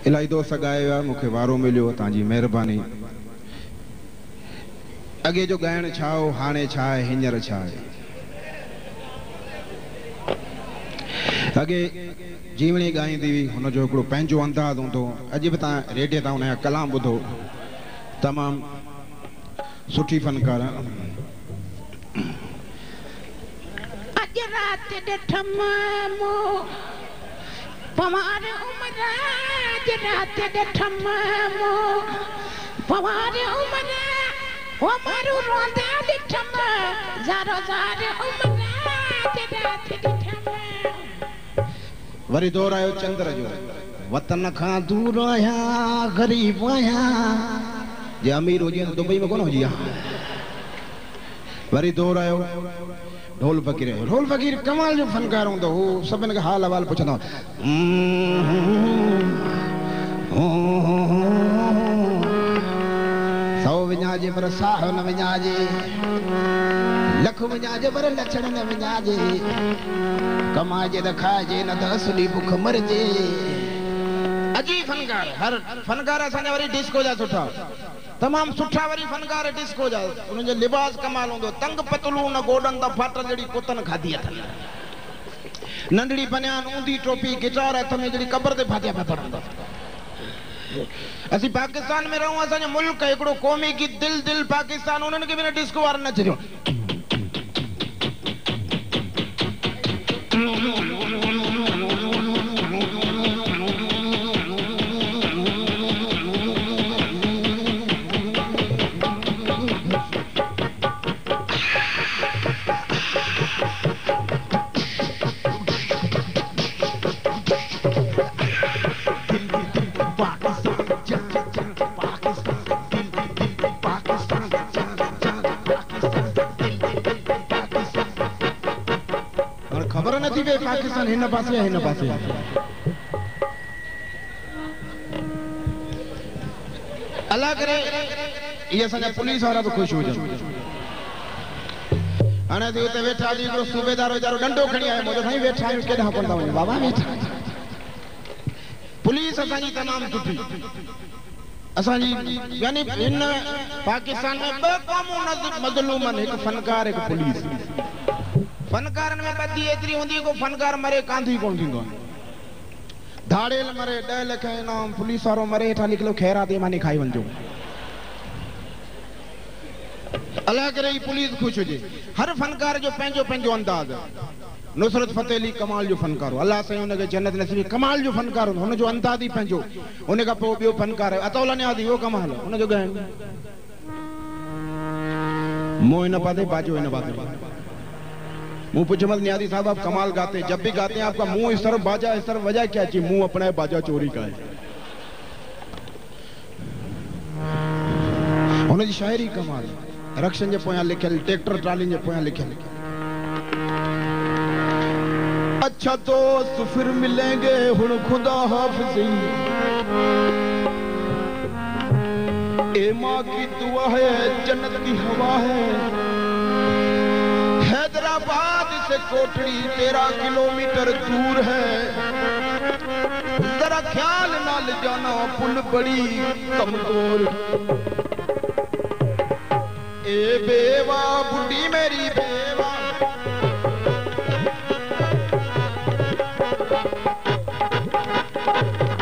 इलाही दोस्त गाया मूंखे वारो मिलियो तव्हांजी महिरबानी। अगे जो ॻाइण छा हो हाणे छा आहे हींअर छा आहे। अगे जीवणी ॻाईंदी हुई हुनजो हिकिड़ो पंहिंजो अंदाज़ हूंदो। अॼु बि तव्हां रेडियो तां हुनजा कलाम ॿुधो तमामु सुठी फनकार। अॼु राति ॾिठम मो पवार उमर अॼु राति ॾिठम मो पवार उमर ओ मारू रोंदा ॾिठम ज़ारो ज़ार उमर अॼु राति ॾिठम। वरी दौर आयो चंद्र जो वतन खां दूर आहियां ग़रीब आहियां। जे अमीर हुजे त दुबई में कोन हुजी हा। वरी दौर आयो ढोल फ़कीर। ढोल फ़कीर कमाल जो फनकार हूंदो हो। सभिनि खे हाल अहवाल पुछंदो सौ विञाइजे पर साह न विञाइजे लख विञाइजे पर लछण न विञाइजे कमाइजे त खाइजे न त असली बुख मरजे। अजीब फनकार। हर फनकार असांजा वरी डिस्को जा सुठा तमाम सुठा वरी फनकार डिस्को जा। उनजो लिबास कमाल हूंदो तंग पतलून गोडन दा फाटल जड़ी कुतन खाधी अथन नंढड़ी बनियान ऊंधी टोपी गिटार हथ में जड़ी कब्र ते फातिहा पे पढ़ंदा। असी पाकिस्तान में रहूं असांजो मुल्क हिकिड़ो क़ौमी की दिल दिल पाकिस्तान उन्हनि खे बि डिस्को वारनि न चयो। पाकिस्तान हिन पासे है हिन पासे अल्लाह करे ये असांजा पुलिस वारा भी खुश हो जाए। हाणे दी उते वेठा दी हिकिड़ो सूबेदार वीचारो डंडो खणी आयो मुंहिंजो साईं वेठा आहियूं केॾांहुं कोन था वञो बाबा वेठा। पुलिस असांजी तमामु सुठी असांजी यानी हिन पाकिस्तान में ॿ क़ौमूं मज़लूम आहिनि हिकु फनकार हिकु पुलिस। फनकारनि में ॿधी एतिरी हूंदी को फनकार मरे कांधी कोन थींदो धाड़ेल मरे 10 लख इनाम पुलिस वारो मरे हेठा लिखलो खैरात मानी खाई वञो। अल्लाह करे ही पुलिस खुश हुजे। हर फनकार जो पंहिंजो पंहिंजो अंदाज़। नुसरत फतेह अली कमाल जो फनकार अल्लाह साईं हुनखे जन्नत नसीब कमाल जो फनकार हुनजो अंदाज़ ही पंहिंजो। उन खां पोइ ॿियो फनकार अतौला नियाज़ी वो कमाल हुनजो ॻाइण मोह न पाते बाजो न पाते। मुँह पूछमत नियाज़ी साहब आप कमाल गाते जब भी गाते हैं आपका मुंह इस तरफ बाजा इस तरफ वजह क्या चाहिए मुंह अपना है बाजा चोरी का है। उनकी शायरी कमाल रक्षन जे पोयां लिखियल ट्रैक्टर ट्राली जे पोयां लिखियल। अच्छा दोस्त फिर मिलेंगे हुन खुदा हाफिज़ ए माँ की दुआ है जन्नत की हवा है हैदराबाद से कोठड़ी 13 किलोमीटर दूर है जरा ख्याल नाल जाना पुल बड़ी कमजोर ए बेवा बुढ़ी मेरी बेवा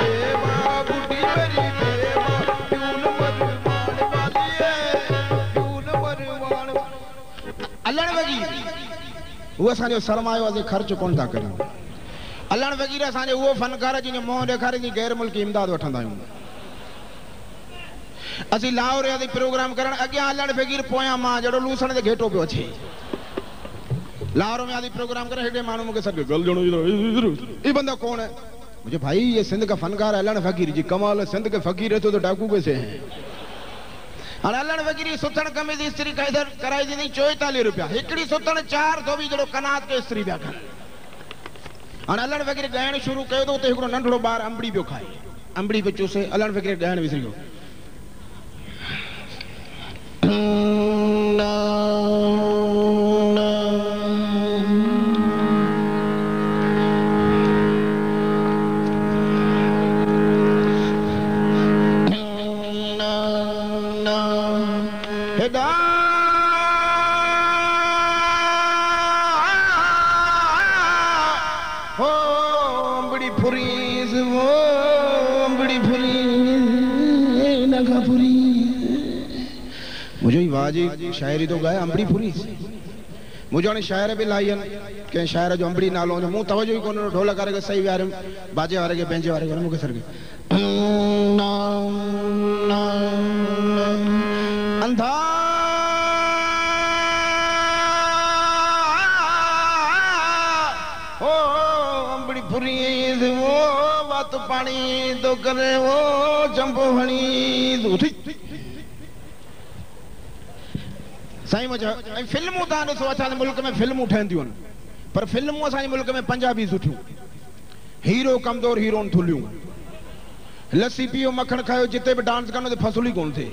बेवा बुढ़ी मेरी बेवा क्यों न मरवान वाली है क्यों न मरवान अल्लाह वगी वो असांजो सरमायो असीं ख़र्च कोन था करियूं। अल्लाह वग़ीर असांजे उहो फनकार जिन मोह ॾेखारे थी गैर मुल्की इमदाद वठंदा आहियूं। असीं लाहौर असीं प्रोग्राम करण अॻियां अल्लाह वग़ीर पोयां मां जहिड़ो लूसण ते घेटो पियो अचे। लाहौर में असीं प्रोग्राम करण हेॾे माण्हू मूंखे सभु गल ॼणो ई बंदा कौन है मुझे भाई ये सिंध का फनकार है अल्लाह वग़ीर जी कमाल है सिंध के फकीर है तो डाकू कैसे हैं। हाणे अल्लाह वग़ीर सुथण कमीज़ इस्त्री कराई ॾिनी 44 रुपया हिकिड़ी सुथण 4 धोबी जहिड़ो कनात के इस्त्री पिया कनि। हाणे अल्लाह वग़ीर ॻाइण शुरू कयो त उते हिकिड़ो नंढड़ो ॿार अंबड़ी पियो खाए अंबड़ी पियो चूसे अल्लाह वग़ीर ॻाइण विसरी वियो। हेॾा हो अंबड़ी फुरीस वो अंबड़ी फुरी नगा फुरी मुझे वाजी शायरी तो गाए अंबड़ी फुरीस मुझे हाणे शायर बि लाई आहिनि कंहिं शायर जो अंबड़ी नालो हूंदो मूं तवजो ई कोन ढोलक वारे खे सही विहारियमि बाजे वारे खे बेंजे वारे खे मूंखे सर अंधा ओ अंबड़ी फुरीस वो बात पानी तो करे वो चंपो हणी उठी साईं मुझे फिल्मूं तव्हां ॾिसो असांजे मुल्क में फिल्मूं ठहंदियूं आहिनि पर फिल्मूं असांजे मुल्क में पंजाबी सुठियूं हीरो कमज़ोर हीरोइन थुलियूं लस्सी पियो मखण खायो जिते बि डांस कंदो त फसुल ई कोन थिए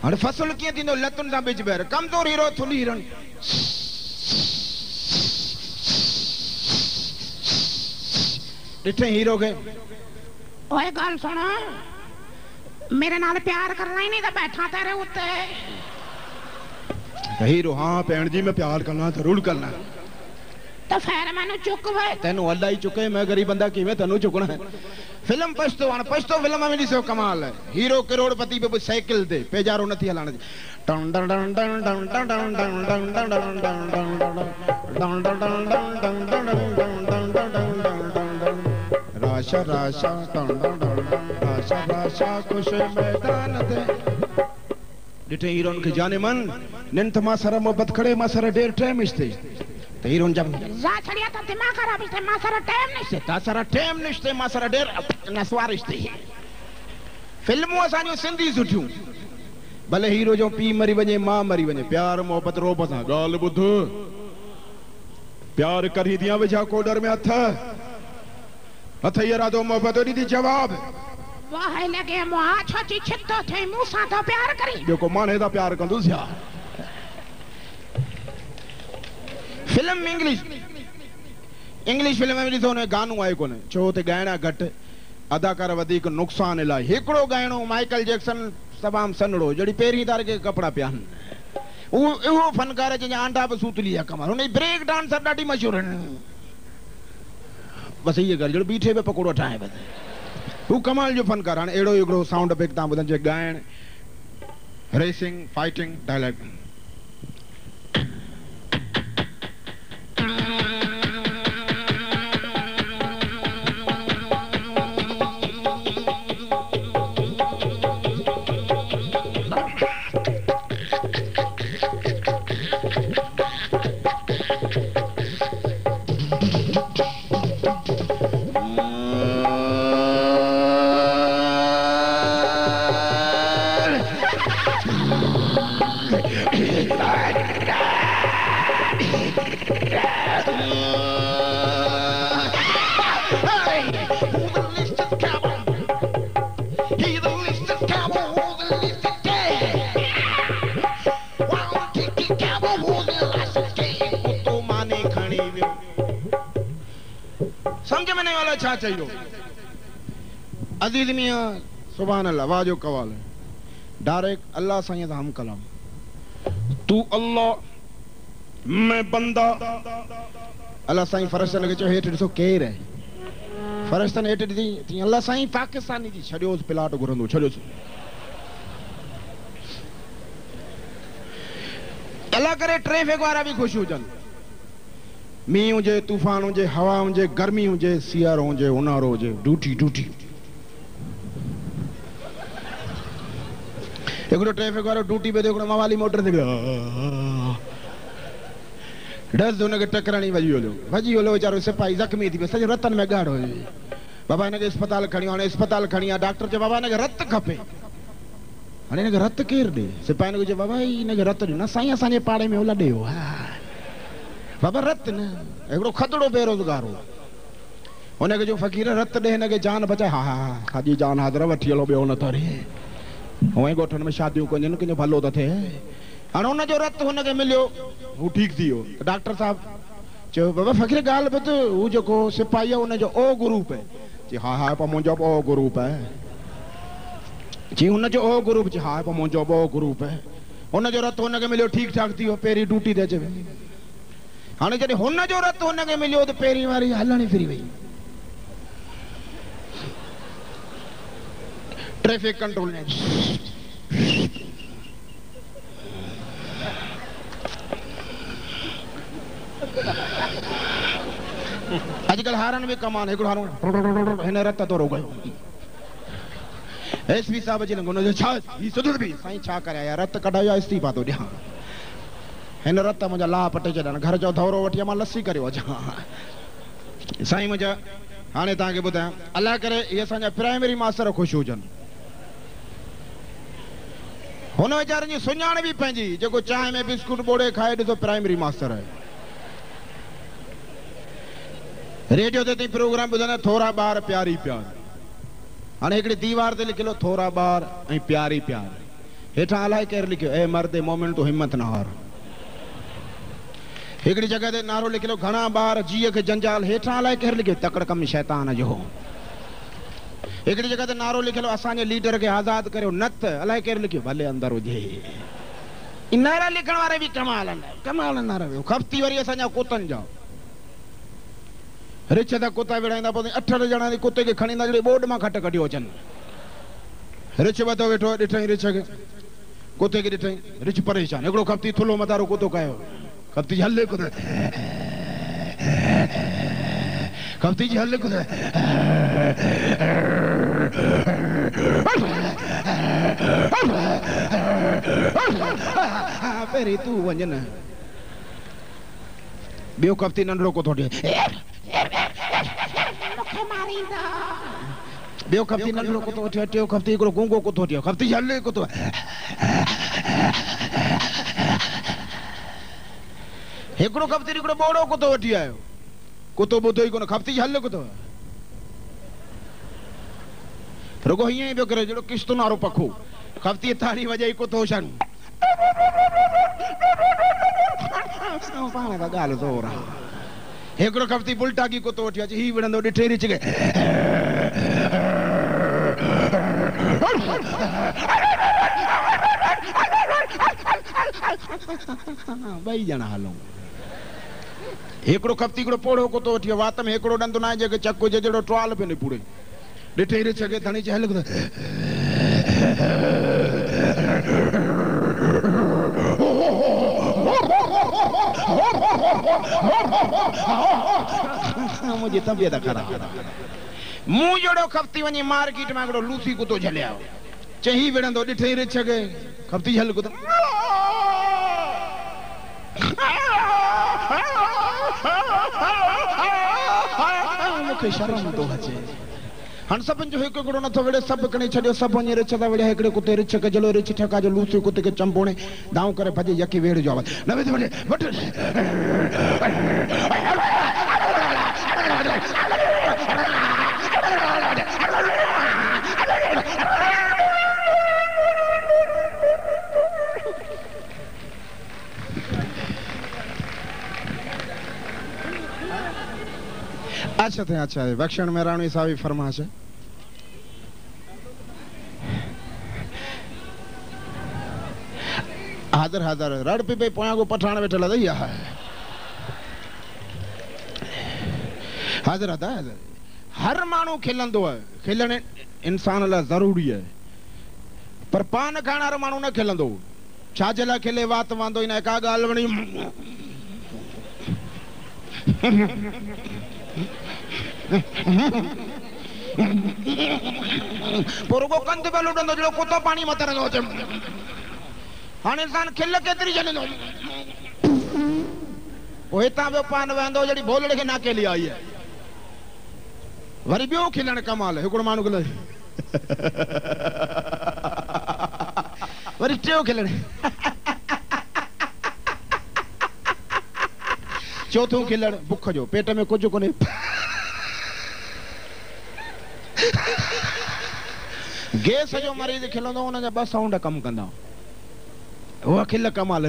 हाणे फसुल कीअं थींदो लतुनि सां बिच ॿाहिरि कमज़ोर हीरो थुली हीरोइन ॾिठे हीरो खे ओए ॻाल्हि सुण मेरे नाल प्यार करना ही नहीं तो बैठा तेरे उत्ते हीरो हाँ भैन जी मैं प्यार करना जरूर करना तो फिर मैंने चुक वे तेन अल्लाह ही चुके मैं गरीब बंदा किवें तेनू चुकना है फिल्म पछतो फिल्म में ॾिसो कमाल है हीरो करोड़पति पे साइकिल ते पेजारो नथी हलाण राशा राशा राशा राशा खुश मैदान ते ॾिठे हीरोइन खे जाने मन निन त मां सर मोहब्बत खड़े मां सर डेर टाइम इस्ते त हीरोइन जब जा छड़िया तो दिमाग खराब है मां सारा टाइम नहीं से ता सर टाइम निस्ते मां सर डेर नसवार इस्ते फिल्मूं असांजूं सिंधी सुठियूं भले हीरो जो पी मरी वञे मां मरी वञे प्यार मोहब्बत रोब सां ॻाल्हि ॿुध प्यार करी दियां विझा कोडर में हथ इरादो मोहब्बत ॾींदी जवाब वाह लगे मुआ छोची छितो थे मूसा तो प्यार करी ॿियो को माने दा प्यार कंदुसि या फिल्म इंग्लिश फिल्म में ॾिसो न गानो आहे कोन छो ते ॻाइणा घटि अदाकार वधीक नुक़सान इलाही हिकिड़ो ॻाइणो माइकल जैक्सन तमामु सन्हड़ो जहिड़ी पहिरीं तारीख़ कपिड़ा पिया आहिनि उहो फनकार जंहिंजा आंडा बि सूतली आहे कमाल हुन ब्रेक डांसर ॾाढी मशहूरु आहिनि बसि इहे कर जहिड़ो बीठे पे पकोड़ो ठाहे बसि हू कमाल जो फनकार हाणे अहिड़ो हिकिड़ो साउंड इफेक्ट तव्हां ॿुधनि जे ॻाइण रेसिंग फाइटिंग डायलॉग समझ में नहीं वाला छा चाहिए अजीज मियां सुभान अल्लाह वाजो कवाल डायरेक्ट अल्लाह साईं हम कलाम तू अल्लाह मैं बंदा अल्लाह साईं फरिश्तन खे चयो हेठि ॾिसो केरु आहे फरिश्तन हेठि ॾिठी अल्लाह साईं पाकिस्तानी जी छॾियोसि प्लाट घुरंदो छॾियोसि अल्लाह करे ट्रैफिक वारा भी खुश हुजनि मींहुं हुजे तूफान हुजे हवा हुजे गर्मी हुजे सियारो हुजे उन्हारो हुजे ड्यूटी हिकिड़ो ट्रैफिक वारो ड्यूटी पे हिकिड़ो मवाली मोटर ते डस हुनखे टकराणी वॼी वियो वीचारो सिपाही ज़ख़्मी थी पियो सॼो रतन में ॻाढ़ो हुजे बाबा हिनखे अस्पताल खणी हाणे अस्पताल खणी आहे डॉक्टर चयो बाबा हिनखे रत खपे हाणे हिनखे रत केरु ॾे सिपाही ने चयो बाबा हिनखे रत ॾियो न साईं असांजे पाड़े में लॾे हो बाबा रत न हिकिड़ो खतड़ो बेरोज़गार हो हुनखे जो फ़क़ीर रत ॾे हिनखे जान बचाए हा खाजी जान हाज़िर वठी हलो ॿियो न थो रे हूअं ॻोठनि में शादियूं कनि कंहिंजो भलो थो थिए हाणे हुनजो रत हुनखे मिलियो हू ठीकु थी वियो डॉक्टर साहब चयो बाबा फ़क़ीर ॻाल्हि ॿुध हू जेको सिपाही आहे हुनजो ओ ग्रुप आहे चई हा पोइ मुंहिंजो ओ ग्रुप आहे जी हुन जो ओ ग्रुप जी हा मुंहिंजो ओ ग्रुप है हुन जो रत हुनखे मिलियो ठीक ठाक थी वियो पहिरीं टूटी ते अचे हाणे जॾहिं हुन जो रत हुनखे मिलियो त पहिरीं वारी हलणी फिरी वई ट्रैफिक कंट्रोल ने अजकल हारन भी कमान हिकिड़ो हारो हिन रत तो रोक एसपी साहब जी लंघो हुनजो छा ही सुधर बि साईं छा करे आया रत कढायो इस्तीफा तो ॾियां हिन रत मुंहिंजा लाह पटे छॾनि घर जो दौरो वठी मां लस्सी करे अचां साईं मुंहिंजा हाणे तव्हांखे ॿुधायां अलाह करे इहे असांजा प्राइमरी मास्टर ख़ुशि हुजनि हुन वीचारनि जी सुञाण बि पंहिंजी जेको चांहि में बिस्कुट ॿोड़े खाए ॾिसो प्राइमरी मास्टर आहे रेडियो ते ताईं प्रोग्राम ॿुधंदा थोरा ॿार प्यारी प्यार हाणे हिकिड़ी दीवार ते लिखियलु थोरा ॿार ऐं प्यारी प्यार हेठां अलाए केरु लिखियो ए मर्द मोमिन तूं हिमत न हार हिकिड़ी जॻह ते नारो लिखियलु घणा ॿार जीअ खे जंजाल हेठां अलाए केरु लिखियो तकड़ कम शैतान जो हिकिड़ी जॻह ते नारो लिखियलु असांजे लीडर खे आज़ादु करियो न त अलाए केरु लिखियो भले अंदरि हुजे नारा लिखण वारे बि कमाल कमाल नारा खपती वरी असांजा कुतनि जा रिछ त कुता विढ़ाईंदा पोइ 8 ॼणा कुते खे खणी ईंदा जहिड़ी बोर्ड मां खट कढियो अचनि रिछ ॿधो वेठो ॾिठई रिछ खे कुते खे ॾिठई रिछ परेशान हिकिड़ो खपती थुलो मतारो कुतो कयो खपती जी हले कुते खपती जी हले कुते पहिरीं तूं वञ न ॿियो खपती नंढड़ो कुतो ॾे ॿियो खपती नंढड़ो कुतो वठी टियों खपती हिकिड़ो गूंगो कुतो वठी खपती हले कुतो हिकिड़ो खपती हिकिड़ो ॿोड़ो कुतो वठी आयो कुतो ॿुधो ई कोन खपती हले कुतो रुगो हीअं ई पियो करे जहिड़ो किश्त वारो पखो खपती ताड़ी वॼाई कुतो छा पाण त ॻाल्हि ज़ोर आहे हिकिड़ो खपती बुलटाकी कुतो वठी अचे ही विढ़ंदो ॾिठे रिछ खे ॿई ॼणा हलूं हिकिड़ो खपती हिकिड़ो पोड़ो कुतो वठी वात में हिकिड़ो ॾंद न आहे जेके चक हुजे जहिड़ो ट्वाल पियो निपुड़े ॾिठे रिछ खे धणी चए हल मुंहिंजी तबियत ख़राब मूं जहिड़ो खपती वञी मार्केट में हिकिड़ो लूसी कुतो झलिया चई विढ़ंदो ॾिठई रिछ खे खपती हल कुतो मूंखे शर्म थो अचे हाणे सभिनि जो हिकु हिकिड़ो नथो विड़े सभु खणी छॾियो सभु वञी रिछ था विड़िया हिकिड़े कुते रिछ खे जलो रिछ ठका जो लूसी कुते खे चंपोणे दाऊं करे भॼे यकी वेड़ जो आवाज़ न वेद वञे वठ अच्छा थे अच्छा है वक्षण में रानी साहब फरमाश है हाज़िर हाज़िर रड़ पी पे पोयां को पठान वेठल है हाज़िर आता है हर मानू खिलंदो है खिलण इंसान ला जरूरी है पर पान खाण वारो मानू न खिलंदो छाजे ला खिले वात वांदो इन का गाल वणी पुरगो कंद पे लुटंदो जो कुतो पानी मत रंदो अचे हाणे इंसान खिल केतरी जलंदो ओ हितां बि पान वेंदो जड़ी भोलड़े के नाके लिया आई है वरी बियो खिलण कमाल हिकड़ो मानू के वरी टियो खिलण चौथों खिलण बुख जो पेट में कुछ कोने गैस जो मरीज खिलंदो उन जा 2 साउंड कम कंदा वो खिल कमाल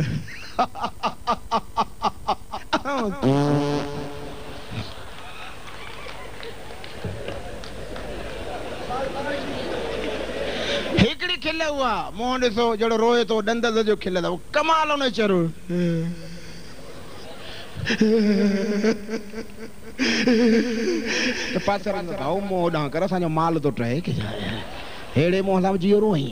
हिकड़ी खिल हुआ मुंह ॾिसो जहिड़ो रोए थो ॾंद जो खिल अथव कमाल हुन चरो त पासे भाऊ मुंहुं होॾां कर असांजो माल थो टहे की अहिड़े मुंहं सां जीअं रोई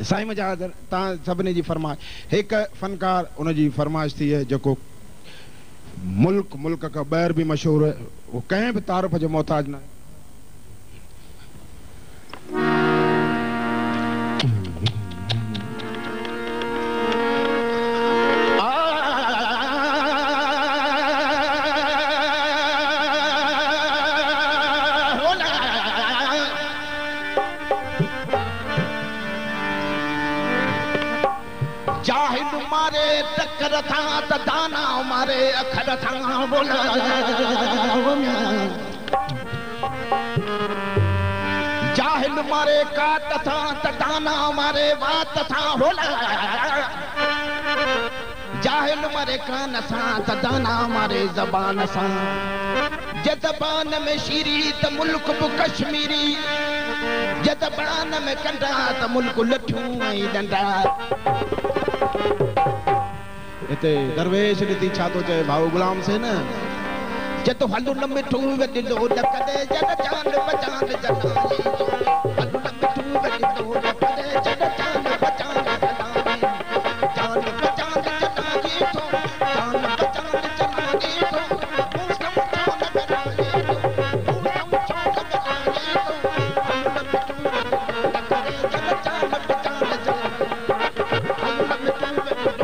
साईं मुंहिंजा तव्हां सभिनी जी फरमाइश हिकु फनकार उनजी फरमाइश थी आहे जेको मुल्क खां ॿाहिरि बि मशहूरु आहे उहो कंहिं बि तारीफ़ जो मोहताज न आहे दाना मारे अखर था बोला जाहिल मारे कात था दाना मारे बात था बोला जाहिल मारे कान सा दाना मारे जबान सा जज़बान में शीरी त मुल्क बि कश्मीरी जज़बान में कंडा त मुल्क लठूं ऐं डंडा इते दरवेश ॾिठी छा थो चए भाऊ गुलाम से न जतो हलू न मिठू वॾो न कॾे जन जान बचान जनानी हलू न मिठू वॾो न कॾे जन जान बचान जनानी जान बचान जनानी तो जान बचान जनानी तो मुसम जान करानी तो मुसम जान करानी तो हलू न मिठू वॾो न कॾे जन जान बचान जनानी हलू न मिठू वॾो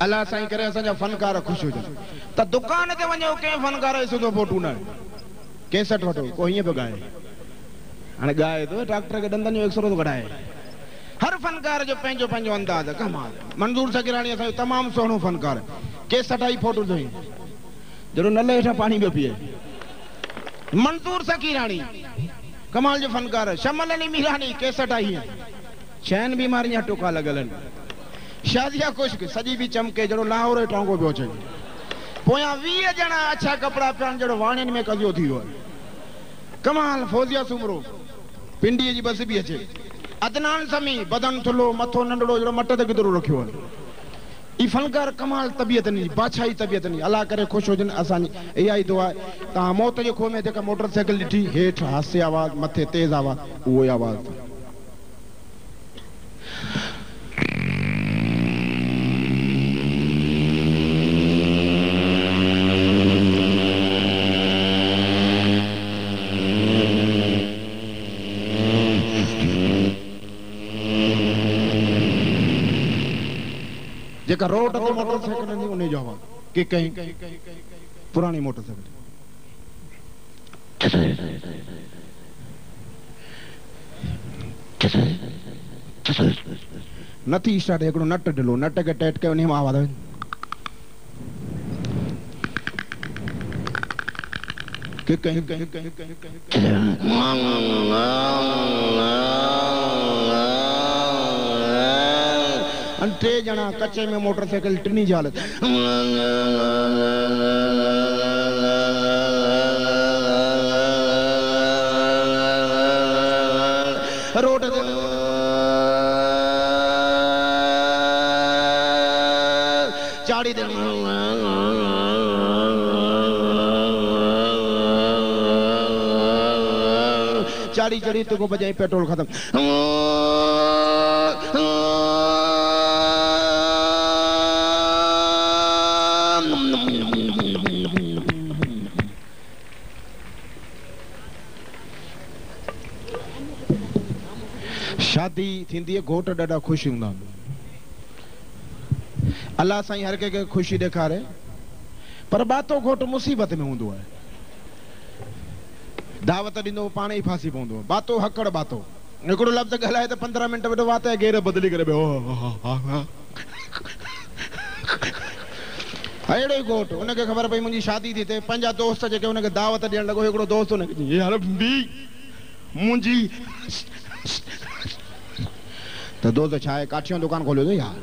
अल्लाह साईं करे असांजा फनकार खुश हुजनि त दुकान ते वञो कंहिं फनकार जो सिधो फोटू न कैसेट वठो को हीअं पियो ॻाए हाणे ॻाए थो डॉक्टर खे ॾंदनि जो एक्सरो थो कढाए हर फनकार जो पंहिंजो पंहिंजो अंदाज़ कमाल मंज़ूर सकीराणी असांजो तमामु सुहिणो फनकार कैसेट आई फोटू अथई जहिड़ो नल हेठां पाणी पियो पीए मंज़ूर सकीराणी कमाल जो फनकार शमल अली मीरानी कैसेट आई छहनि बीमारियुनि जा टुका लॻल आहिनि शादिया खुश्क सजी भी चमके जड़ो लाहौर टांगो पियो अचे पोयां 20 ॼणा अच्छा कपड़ा पिया जड़ो वाणियुनि में कजियो थी वियो कमाल फौजिया सुमरो पिंडीअ जी बस भी अचे अदनान समी बदन थुलो मथो नंढड़ो जड़ो मट ते किदरो रखियो ई फनकार कमाल तबियत नी बादशाही तबियत नी अल्लाह करे खुश हुजन असानी इहा ई दुआ ता मौत जो खो में जेका मोटरसाइकिल ॾिठी हेठ हासे आवाज मथे तेज आवाज वो आवाज जेका रोड ते मोटरसाइकिल नहीं उन्हें जावा कि कहीं पुरानी मोटरसाइकिल नथी स्टार्ट एकड़ो नट ढिलो नट के टेट के उन्हें में आवाज कि कहीं टे जना कच्चे में मोटरसाइकिल टिनी जाल रोड चाड़ी दे चाड़ी चढ़ी तो को बजाई पेट्रोल खत्म शादी थींदी है घोट ॾाढा खुश हूंदा अल्लाह साईं हर कंहिंखे खुशी ॾेखारे पर बातो घोट मुसीबत में हूंदो आहे दावत ॾींदो पाण ई फासी पवंदो बातो हकड़ बातो हिकिड़ो लफ़्ज़ ॻाल्हाए त 15 मिंट वेठो वात गेर बदिली करे अहिड़ो घोट उनखे ख़बर पई मुंहिंजी शादी थी थिए पंहिंजा दोस्त जेके उनखे दावत ॾियण लॻो हिकिड़ो दोस्त उनखे यार बी मुंहिंजी तो दोस्त छा आहे काठियों दुकान खोलियो तो यार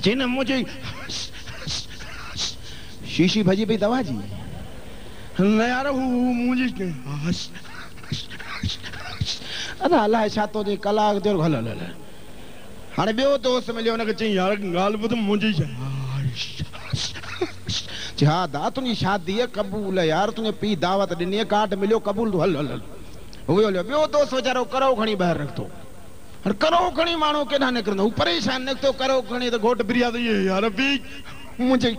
जिन मुझे शीशी भजी पई दवा जी न यार मुझे अरे अलाए छा तो जे कलाक देर हल हल हल हाणे ॿियो दोस्त मिलियो हुनखे चई यार ॻाल्हि ॿुध मुंहिंजी हा दा तुंहिंजी शादी आहे क़बूल यार तुंहिंजे पीउ दावत ॾिनी आहे कार्ड मिलियो क़बूल हल हल हल ॿियो दोस्त वीचारो करो खणी ॿाहिरि निकितो हाणे करो खणी माण्हू केॾांहुं निकिरंदो हू परेशान निकितो करो खणी त घोट बिरिया यार पी मुंहिंजी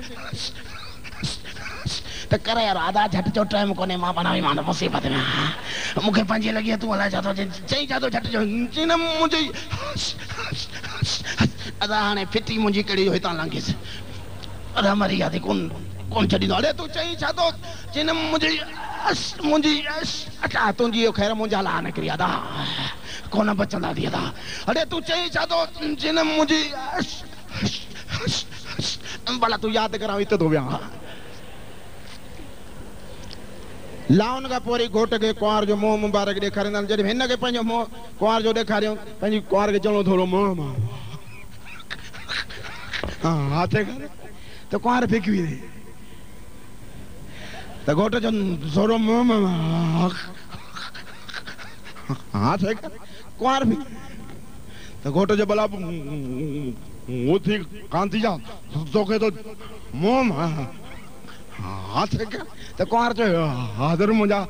त कर यार आधा झटि जो टाइम कोन्हे मां बनावी मां मुसीबत में मूंखे पंहिंजी लॻी तूं अलाए छा थो चई छा थो झटि जो चई मुंहिंजी अदा हाणे फिटी मुंहिंजी कहिड़ी हितां लंघिस अदा मरी यादी कोन छॾींदो अड़े तूं चई छा थो चई मुंहिंजी अटा तुंहिंजी ख़ैर मुंहिंजा ला निकिरी अदा कोन बचंदा थी अदा अड़े तूं चई छा थो चई मुंहिंजी भला तूं यादि करां हिते थो विया लाउन का पोरी घोट के कुंवार जो मोह मुबारक ॾेखारींदा जॾहिं हिन खे पंहिंजो मोह कुंवार जो ॾेखारियो पंहिंजी कुंवार खे चवणो थोरो मोह मां हा हथ कर त कुंवार फेंकी हुई त घोट जो थोरो मोह मां हाथ कर कुंवार बि त घोट जो भला वो थी कांति जा तोखे तो मोह मां हाथ कर त कुंवार चयो हाज़िर मुंहिंजा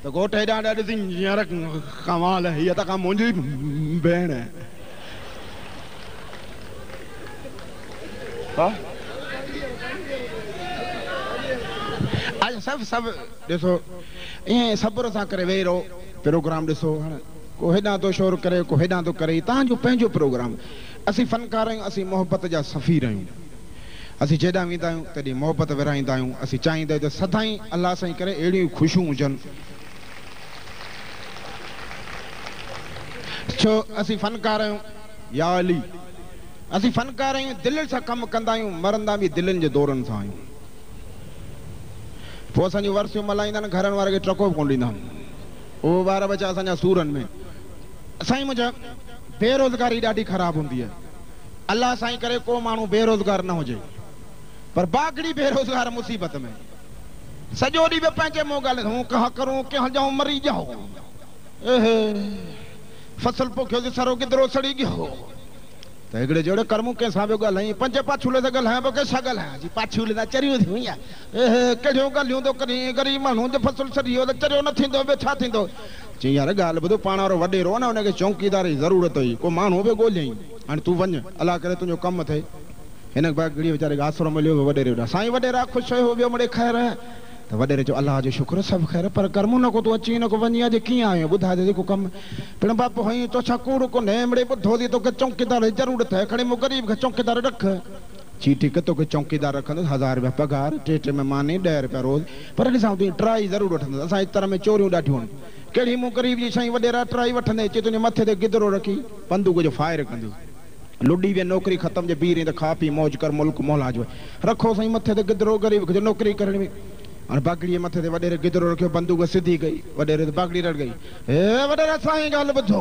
त घोट हेॾा ॾाढी थी यार कमाल हीअ त का मुंहिंजी भेण अच्छा सभु ॾिसो ईअं सब्र सां करे वेही रहो प्रोग्राम ॾिसो हाणे को हेॾां थो शोर करे को हेॾां थो करे तव्हांजो पंहिंजो प्रोग्राम असीं फनकार आहियूं असीं मोहबत जा सफ़ीर आहियूं असीं जेॾां वेंदा आहियूं तॾहिं मोहबत विरहाईंदा आहियूं असीं चाहींदा आहियूं त सदाईं अलाह साईं करे अहिड़ियूं ख़ुशियूं हुजनि छो असीं फनकार आहियूं या अली असीं फनकार आहियूं दिलि सां कमु कंदा आहियूं मरंदा बि दिलनि जे दौरनि सां आहियूं पोइ असांजूं वरसियूं मल्हाईंदा आहिनि घरनि वारे खे टको बि कोन ॾींदा आहिनि उहो ॿार बचा असांजा सूरनि में साईं मुंहिंजा बेरोज़गारी ॾाढी ख़राब हूंदी आहे अल्लाह साईं करे को माण्हू बेरोज़गार न हुजे पर बागड़ी बेरोज़गार मुसीबत में सॼो ॾींहुं बि पंहिंजे मुंहुं ॻाल्हि हूं कहा करूं कंहिं जाऊं मरी जाओ फसल पोखियो सरो गिदरो सड़ी गयो त हिकिड़े जहिड़े कर्मूं कंहिंसां बि ॻाल्हाई पंज पाछूले त ॻाल्हायां पोइ कंहिंसां ॻाल्हायां जी पाछूले त चरियूं थियूं कहिड़ियूं ॻाल्हियूं थो करी ग़रीब माण्हू जो फसल सड़ी वियो त चरियो न थींदो ॿियो छा थींदो चई यार ॻाल्हि ॿुधो पाण वारो वॾेरो आहे न हुनखे चौकीदार जी ज़रूरत हुई को माण्हू बि ॻोल्हियईं हाणे तूं वञ अलाह करे तुंहिंजो कमु थिए हिन बागड़ी वीचारे खे आसरो मिलियो वॾेरे ॾांहुं साईं वॾेरा ख़ुशि हुयो ॿियो मिड़े ख़ैर त वॾेरे चयो अलाह जो शुक्र सभु ख़ैर पर कर्मूं न को तूं अची न को वञी अॼु कीअं आयो ॿुधाए जेको कमु पिण बापू हई तो छा कूड़ कोन्हे मिड़े ॿुधो थी तोखे चौकीदार जी ज़रूरत आहे खणी मूं ग़रीब खे चौकीदार रख जी ठीकु आहे तोखे चौकीदार रखंदुसि 1000 रुपया पघार 3 में मानी 10 रुपया रोज़ पर ॾिसां तुंहिंजी ट्राई ज़रूरु वठंदुसि असांजे तरह में चोरियूं ॾाढियूं आहिनि कहिड़ी मूं ग़रीब जी साईं वॾेरा ट्राई वठंदे चए तुंहिंजे मथे ते गिदरो रखी बंदूक जो फायर कंदुसि लुडी वे नौकरी ख़तम जे बीह रही त खा पी मौज कर मुल्क मौलाज रखो साईं मथे ते गिदरो ग़रीब खे नौकरी करणी हाणे बागड़ीअ मथे ते वॾेरे गिदरो रखियो बंदूक सिधी गई वॾेरे ते बागड़ी रड़ गई हे वॾेरा साईं ॻाल्हि ॿुधो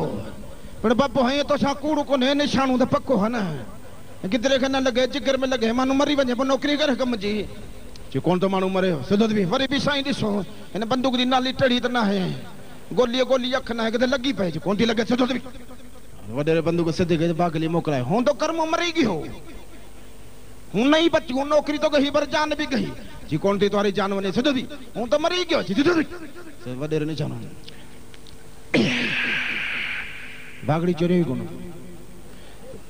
पर बापू हई तो छा कूड़ कोन्हे निशानूं त पको है न गिदरे खे न लॻे जिगर में लॻे माण्हू मरी वञे पोइ नौकरी करे कम जी चई कोन थो माण्हू मरे सिधो बि वरी बि साईं ॾिसो हिन बंदूक जी नाली टड़ी त न आहे गोली गोली अख न आहे किथे लॻी पए कोन थी लॻे सिधो बि वॾेरे बंदूक सिधी गई बागली मोकिलाए हूं तो कर्म मरी गयो हूं नहीं बची हूं नौकरी तो गई पर जान भी गई जी कोन थी तुम्हारी जान वञे सिधो बि हूं तो मरी गयो जी सिधो बि वॾेरे ने जान बागड़ी चोरी कोन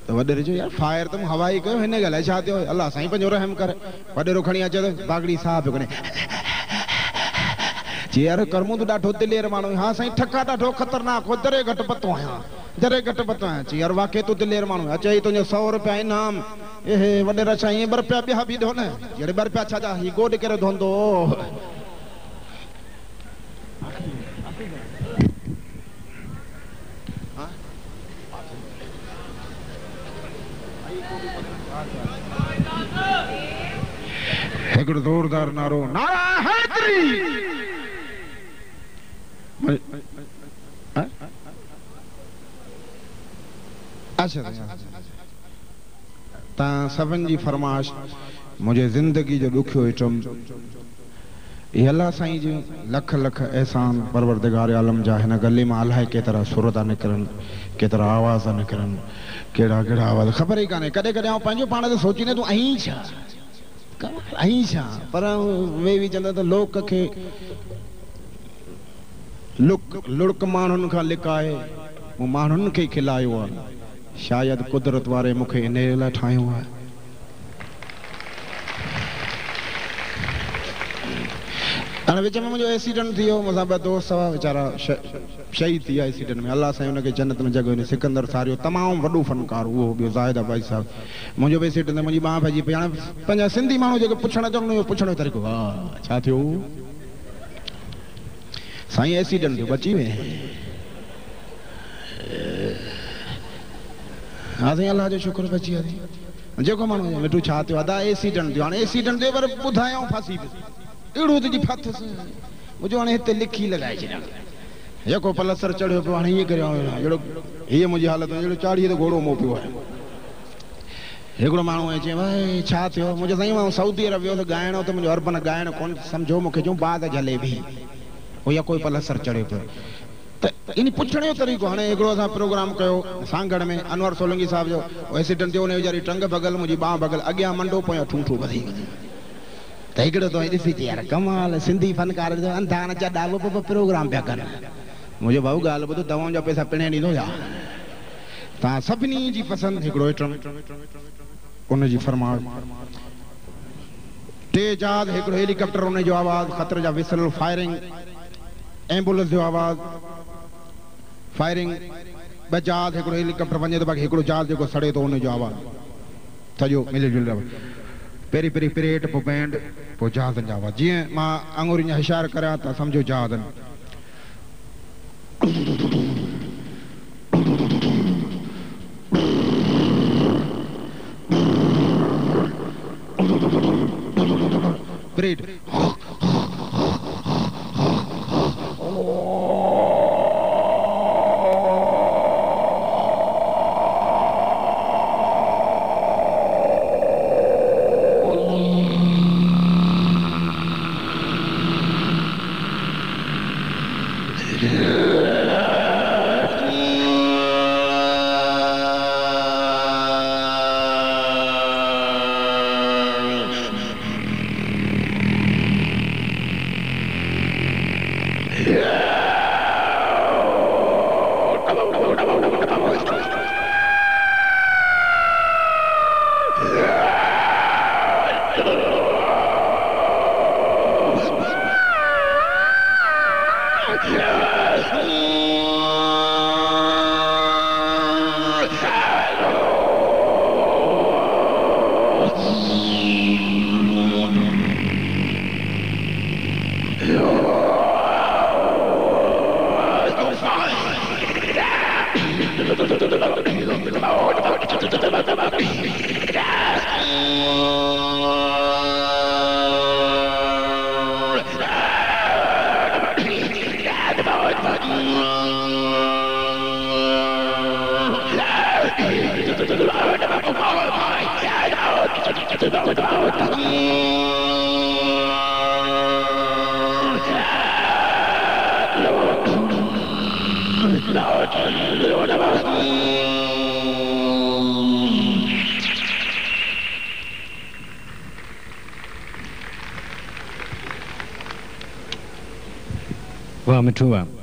तो वॾेरे जो यार फायर तुम हवाई कयो हिन ॻाल्हि छा थियो अल्लाह साईं पंहिंजो रहम करे वॾेरो खणी अचे त बागड़ी साहब करे जी यार कर्मूं तो ॾाढो दिलेर माण्हू हा साईं ठका ॾाढो ख़तरनाक हो दरे घटि पतो आहियां दरे घटि पतो आहियां चई यार वाकई तूं दिलेर माण्हू अचई तुंहिंजो 100 रुपया इनाम एहे वॾेरा साईं ॿ रुपया ॿिया बि ॾियो न जहिड़े 2 रुपया छा जा ही गोॾ करे धोंदो हिकिड़ो ज़ोरदार नारो नारा हैदरी अच्छा ता सभिनि जी फरमाइश मुझे जिंदगी जो दुखियो इटम ये अल्लाह साईं जी लख लख एहसान परवरदिगार आलम जा हिन गली में अलाए केतिरा सुर था निकिरनि केतिरा आवाज़ था निकिरनि कहिड़ा कहिड़ा आवाज़ ख़बर ई कान्हे कॾहिं कॾहिं आउं पंहिंजो पाण ते सोचींदे तूं अहीं छा अहीं छा पर वे बि चवंदा त लोक खे लुड़क माण्हुनि खां लिकाए मूं माण्हुनि खे खिलायो आहे शायदि कुदरत वारे मूंखे इन लाइ ठाहियो आहे हाणे विच में मुंहिंजो एक्सीडेंट थी वियो मूंसां ॿ दोस्त हुआ वीचारा शहीद थी विया एक्सीडेंट में अल्लाह साईं हुनखे जन्नत में जॻह सिकंदर सारियो तमामु वॾो फ़नकार उहो ॿियो ज़ाहिदा भाई साहिबु मुंहिंजो बि एक्सीडेंट ते मुंहिंजी ॿांह भॼी पई हाणे पंहिंजा सिंधी माण्हू जेके पुछणु अचनि उहो पुछण जो तरीक़ो हा छा थियो साईं एक्सीडेंट थियो बची वे हा साईं अल्लाह जो शुक्र बची वियो जेको माण्हू मिठू छा थियो अदा एक्सीडेंट थियो हाणे एक्सीडेंट थियो पर ॿुधायूं फासी अहिड़ो तुंहिंजी फाथसि मुंहिंजो हाणे हिते लिखी लॻाए छॾियां जेको पलसर चढ़ियो पियो हाणे ईअं करियो अहिड़ो हीअ मुंहिंजी हालत में अहिड़ो चाढ़ीअ ते घोड़ो मो पियो आहे हिकिड़ो माण्हू चयो भाई छा थियो मुंहिंजो साईं मां सऊदी अरब वियो त ॻाइणो त मुंहिंजो अर्बन ॻाइणु कोन सम्झो मूंखे चयूं बाद जले बि हो या कोई पलसर चढ़ियो पियो त इन पुछण जो तरीक़ो हाणे हिकिड़ो असां प्रोग्राम कयो सांगड़ में अनवर सोलंगी साहिब जो एक्सीडेंट थियो हुन वीचारी टंग भॻल मुंहिंजी ॿांह भॻल अॻियां मंडो पोयां ठूठो ॿधी त हिकिड़ो तो ॾिसी अची यार कमाल सिंधी फनकार जो अंधा न चॾा बि प्रोग्राम पिया कनि मुंहिंजो भाऊ ॻाल्हि ॿुधो दवाउनि जा पैसा पिणे ॾींदो छा तव्हां सभिनी जी पसंदि हिकिड़ो इटम उनजी फरमाइश टे जहाज हिकिड़ो हेलीकॉप्टर उन जो आवाज़ ख़तरे जा विसल फायरिंग एम्बुलेंस जो आवाज़ फायरिंग ॿ जहाज हिकिड़ो हेलीकॉप्टर वञे थो बाक़ी हिकिड़ो जहाज जेको सड़े थो उन जो आवाज़ सॼो मिली जुली पहिरीं पहिरीं परेड पोइ बैंड पोइ जहाज़नि जा आवाज़ जीअं मां आङुरियुनि जा इशारा करियां त सम्झो जहाज़नि परेड वाह मिठू वाह